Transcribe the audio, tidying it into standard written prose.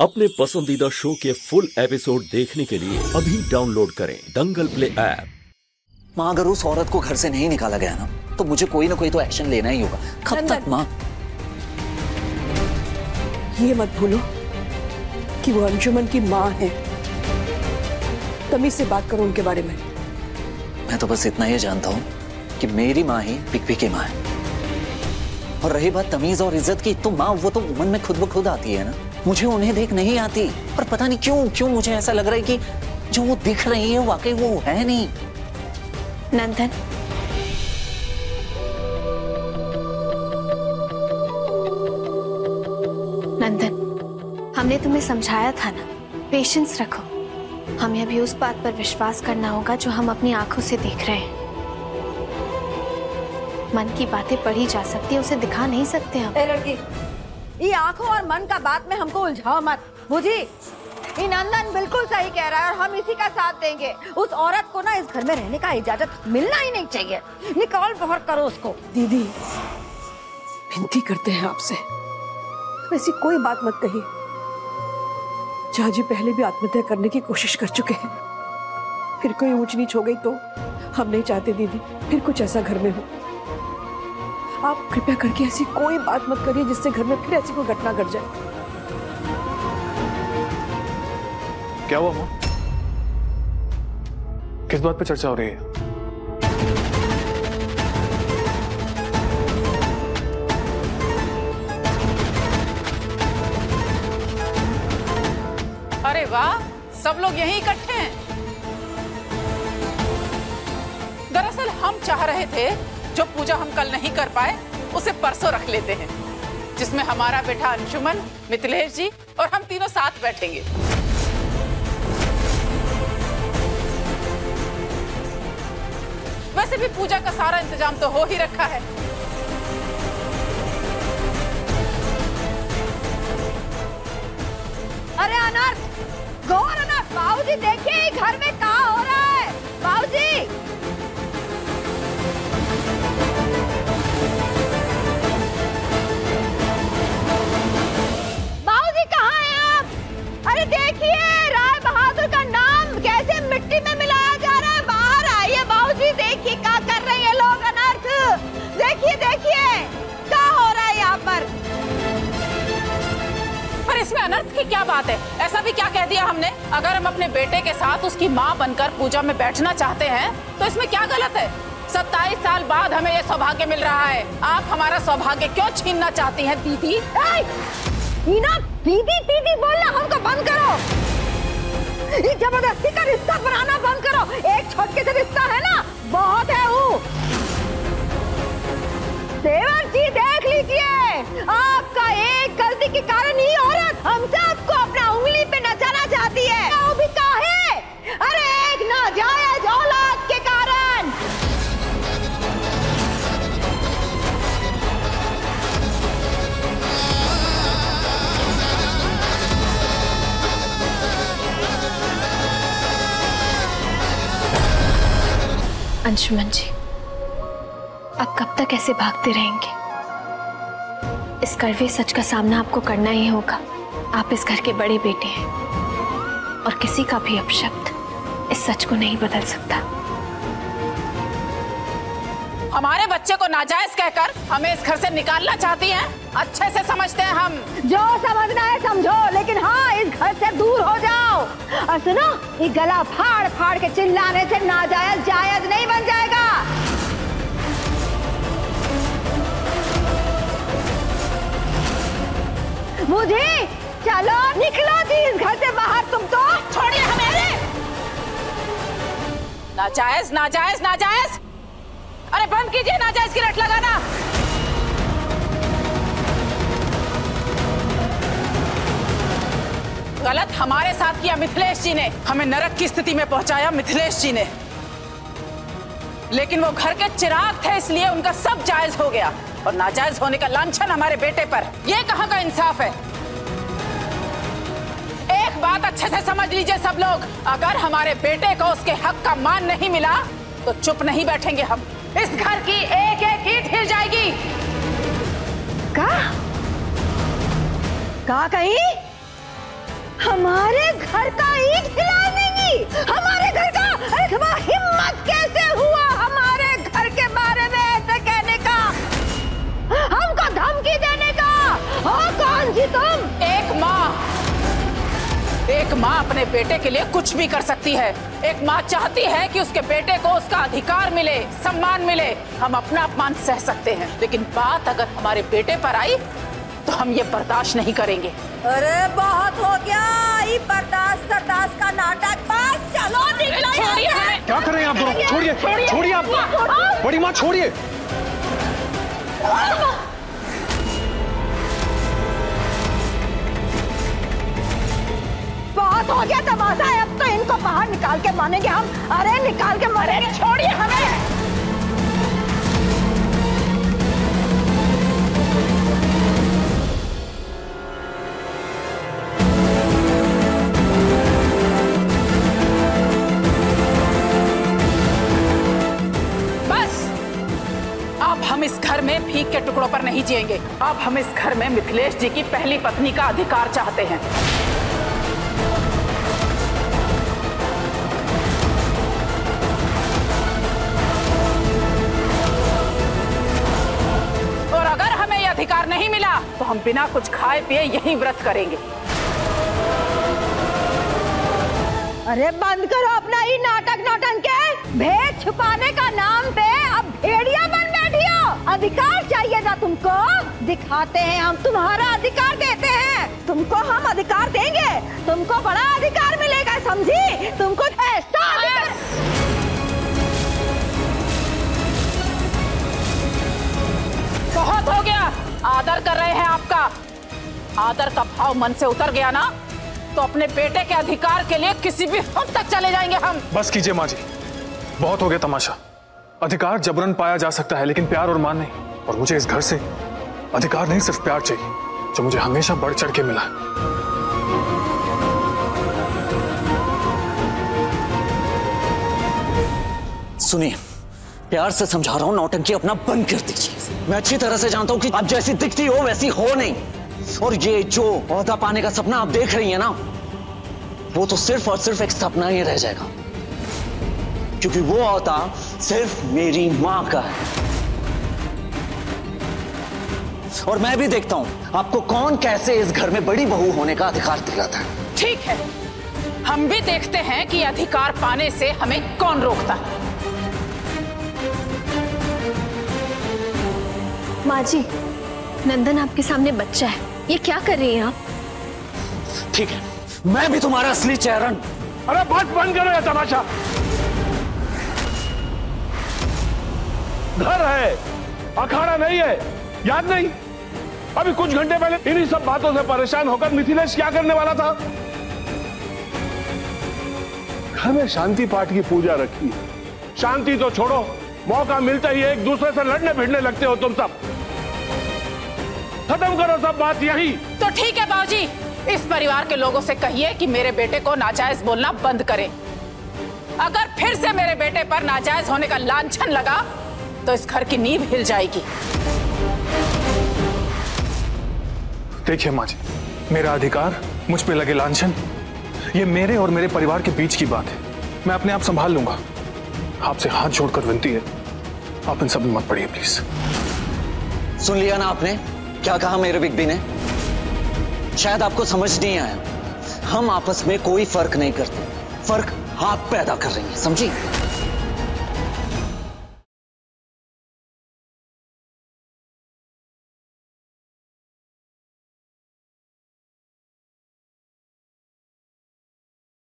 अपने पसंदीदा शो के फुल एपिसोड देखने के लिए अभी डाउनलोड करें दंगल प्ले ऐप। माँ, अगर उस औरत को घर से नहीं निकाला गया ना, तो मुझे कोई ना कोई तो एक्शन लेना ही होगा। कब तक माँ? ये मत भूलो कि वो अंजुमन की माँ है। तमीज से बात करो उनके बारे में। मैं तो बस इतना ही जानता हूँ कि मेरी माँ ही पिक की माँ है। और रही बात तमीज और इज्जत की, तो माँ वो तो मन में खुद ब खुद आती है ना। मुझे उन्हें देख नहीं आती, और पता नहीं क्यों मुझे ऐसा लग रहा है कि जो वो दिख रही है वाकई वो है नहीं। नंदन, नंदन, हमने तुम्हें समझाया था ना, पेशेंस रखो। हमें अभी उस बात पर विश्वास करना होगा जो हम अपनी आंखों से देख रहे हैं। मन की बातें पढ़ी जा सकती है, उसे दिखा नहीं सकते हम। ए लड़की, ये आंखों और मन का बात में हमको उलझाओ मत। मुझे ये नंदन बिल्कुल सही कह रहा है और हम इसी का साथ देंगे। उस औरत को ना इस घर में रहने का इजाजत मिलना ही नहीं चाहिए। निकाल बाहर करो उसको। दीदी, विनती करते हैं आपसे, ऐसी कोई बात मत कहिए। झाजी पहले भी आत्महत्या करने की कोशिश कर चुके हैं। फिर कोई ऊंच नीच हो गई तो हम नहीं चाहते दीदी फिर कुछ ऐसा घर में हो। आप कृपया करके ऐसी कोई बात मत करिए जिससे घर में फिर ऐसी कोई घटना घट जाए। क्या हुआ माँ? किस बात पे चर्चा हो रही है? अरे वाह, सब लोग यहीं इकट्ठे हैं। दरअसल हम चाह रहे थे जो पूजा हम कल नहीं कर पाए उसे परसों रख लेते हैं, जिसमें हमारा बेटा अंशुमन, मिथिलेश जी और हम तीनों साथ बैठेंगे। वैसे भी पूजा का सारा इंतजाम तो हो ही रखा है। अरे अनर्थ, गौर अनर्थ, बाबूजी देखिए घर में क्या हो रहा है। बाबूजी, बाबूजी कहाँ हैं आप? अरे देखिए राय बहादुर का नाम कैसे मिट्टी में मिलाया जा रहा है। बाहर आइए बाबूजी, देखिए क्या कर रहे हैं लोग। अनर्थ, देखिए देखिए क्या हो रहा है यहाँ पर। पर इसमें अनर्थ की क्या बात है? ऐसा भी क्या कह दिया हमने? अगर हम अपने बेटे के साथ उसकी माँ बनकर पूजा में बैठना चाहते हैं तो इसमें क्या गलत है? 27 साल बाद हमें ये सौभाग्य मिल रहा है। आप हमारा सौभाग्य क्यों छीनना चाहती हैं दीदी? हीना, दीदी दीदी बोलना हमको बंद करो। ये जबरदस्ती का रिश्ता बनाना बंद करो। एक छोटे से रिश्ता है ना, बहुत है वो। देवर जी देख लीजिए, आपका एक गलती के कारण ही औरत हमसे आपको अपना उंगली पे नचाना चाहती है। वो भी काहे? अरे एक नाजायज औलाद के कारण। अंशुमन जी, अब कब तक ऐसे भागते रहेंगे? इस कड़वे सच का सामना आपको करना ही होगा। आप इस घर के बड़े बेटे हैं और किसी का भी अपशब्द इस सच को नहीं बदल सकता। हमारे बच्चे को नाजायज कहकर हमें इस घर से निकालना चाहती हैं? अच्छे से समझते हैं हम। जो समझना है समझो, लेकिन हाँ, इस घर से दूर हो जाओ। और सुनो, ये गला फाड़ फाड़ के चिल्लाने से नाजायज जायज नहीं बन जाएगा। मुझे चलो, निकलो जी इस घर से बाहर। तुम तो छोड़िए हमें। नाजायज नाजायज नाजायज, अरे बंद कीजिए नाजायज की रट लगाना। गलत हमारे साथ किया मिथिलेश जी ने, हमें नरक की स्थिति में पहुंचाया मिथिलेश जी ने। लेकिन वो घर के चिराग थे, इसलिए उनका सब जायज हो गया, और नाजायज होने का लांछन हमारे बेटे पर। ये कहाँ का इंसाफ है? एक बात अच्छे से समझ लीजिए सब लोग, अगर हमारे बेटे को उसके हक का मान नहीं मिला तो चुप नहीं बैठेंगे हम। इस घर की एक एक ईंट हिल जाएगी। का कहीं हमारे घर का ईंट हिला देंगी, हमारे घर का? अरे तुम्हारा हिम्मत कैसे हुआ हमारे घर के बारे में ऐसे कहने का, हमको धमकी देने का? हाँ, कौन जी तुम? एक माँ अपने बेटे के लिए कुछ भी कर सकती है। एक माँ चाहती है कि उसके बेटे को उसका अधिकार मिले, सम्मान मिले। हम अपना अपमान सह सकते हैं, लेकिन बात अगर हमारे बेटे पर आई तो हम ये बर्दाश्त नहीं करेंगे। अरे बहुत हो गया ये बर्दाश्त सरदाश्त का नाटक, बस चलो निकलो। क्या कर रहे हैं आप दोनों? छोड़िए, छोड़िए आप, बड़ी माँ छोड़िए। बहुत हो गया तमाशा, अब तो इनको बाहर निकाल के मानेंगे हम। अरे निकाल के मारेंगे, छोड़िए हमें। बस अब हम इस घर में भीख के टुकड़ों पर नहीं जिएंगे। अब हम इस घर में मिथिलेश जी की पहली पत्नी का अधिकार चाहते हैं। अधिकार नहीं मिला तो हम बिना कुछ खाए पिए यही व्रत करेंगे। अरे बंद करो अपना ये नाटक नौटंकी। भेद छुपाने का नाम पे अब भेड़िया बन बैठी हो। अधिकार चाहिए ना तुमको? दिखाते हैं हम, तुम्हारा अधिकार देते हैं। तुमको हम अधिकार देंगे, तुमको बड़ा अधिकार मिलेगा, समझी? तुमको ऐसा बहुत हो गया। आदर कर रहे हैं आपका, आदर का भाव मन से उतर गया ना तो अपने बेटे के अधिकार के लिए किसी भी हद तक चले जाएंगे हम। बस कीजिए माँ जी, बहुत हो गया तमाशा। अधिकार जबरन पाया जा सकता है, लेकिन प्यार और मान नहीं। और मुझे इस घर से अधिकार नहीं, सिर्फ प्यार चाहिए, जो मुझे हमेशा बढ़ चढ़ के मिला। सुनिए, प्यार से समझा रहा हूं, नौटंकी अपना बंद कर दीजिए। मैं अच्छी तरह से जानता हूं कि आप जैसी दिखती हो वैसी हो नहीं। और ये जो ओहदा पाने का सपना आप देख रही हैं ना, वो तो सिर्फ और सिर्फ एक सपना ही रह जाएगा, क्योंकि वो ओहदा सिर्फ मेरी मां का है। और मैं भी देखता हूं आपको कौन कैसे इस घर में बड़ी बहू होने का अधिकार दिलाता है। ठीक है, हम भी देखते हैं कि अधिकार पाने से हमें कौन रोकता है। माँ जी, नंदन आपके सामने बच्चा है, ये क्या कर रही हैं आप? ठीक है, मैं भी तुम्हारा असली चेहरा। अरे बस बंद करो ये तमाशा। घर है, अखाड़ा नहीं है, याद नहीं? अभी कुछ घंटे पहले इन्हीं सब बातों से परेशान होकर मिथिलेश क्या करने वाला था? घर में शांति पाठ की पूजा रखी है। शांति तो छोड़ो, मौका मिलता ही एक दूसरे से लड़ने भिड़ने लगते हो तुम सब। खत्म करो सब बात यही। तो ठीक है बाबूजी, इस परिवार के लोगों से कहिए कि मेरे बेटे को नाजायज बोलना बंद करें। अगर फिर से मेरे बेटे पर नाजायज होने का लांछन लगा तो इस घर की नींव हिल जाएगी। देखिए माँ जी, मेरा अधिकार, मुझ पे लगे लांछन, ये मेरे और मेरे परिवार के बीच की बात है। मैं अपने आप संभाल लूंगा। आपसे हाथ जोड़कर विनती है, आप इन सब में मत पड़िए प्लीज। सुन लिया ना आपने क्या कहा मेरे बिग बी ने? शायद आपको समझ नहीं आया, हम आपस में कोई फर्क नहीं करते, फर्क आप पैदा कर रही हैं, समझी?